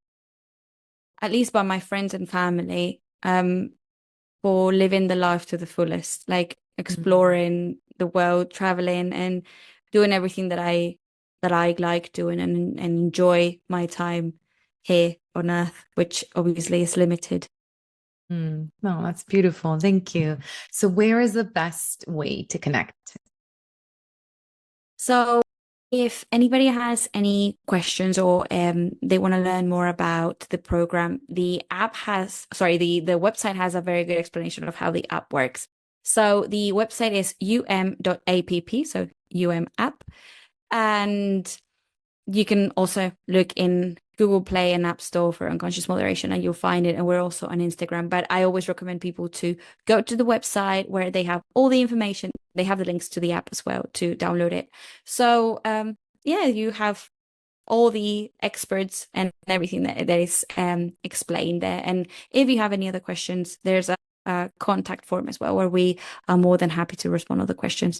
at least by my friends and family, for living the life to the fullest, like Mhm. exploring the world, traveling, and doing everything that I like doing and enjoy my time here on Earth, which obviously is limited. No, that's beautiful. Thank you. So where is the best way to connect? So if anybody has any questions or they want to learn more about the program, the website has a very good explanation of how the app works. So the website is um.app, so app. And you can also look in Google Play and App Store for unconscious moderation, and you'll find it. And we're also on Instagram. But I always recommend people to go to the website where they have all the information. They have the links to the app as well to download it. So yeah, you have all the experts and everything that is explained there. And if you have any other questions, there's a contact form as well where we are more than happy to respond to the questions.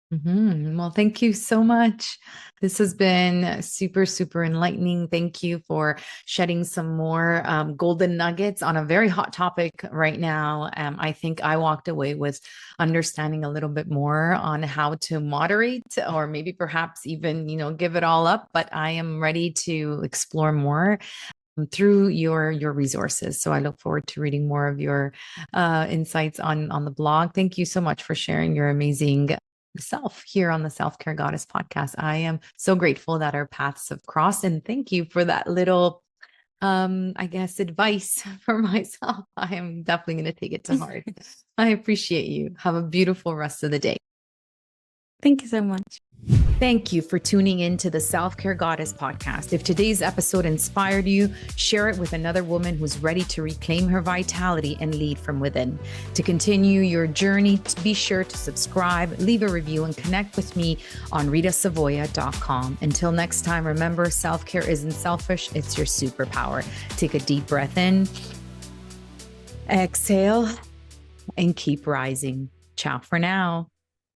Well, thank you so much. This has been super, super enlightening. Thank you for shedding some more golden nuggets on a very hot topic right now. I think I walked away with understanding a little bit more on how to moderate, or maybe perhaps even, give it all up. But I am ready to explore more through your resources. So I look forward to reading more of your insights on the blog. Thank you so much for sharing your amazing self here on the Self-Care Goddess podcast. I am so grateful that our paths have crossed, and thank you for that little I guess advice for myself. I am definitely going to take it to heart. I appreciate you. Have a beautiful rest of the day. Thank you so much. Thank you for tuning in to the Self-Care Goddess podcast. If today's episode inspired you, share it with another woman who's ready to reclaim her vitality and lead from within. To continue your journey, be sure to subscribe, leave a review, and connect with me on ritasavoya.com. Until next time, remember, self-care isn't selfish, it's your superpower. Take a deep breath in, exhale, and keep rising. Ciao for now.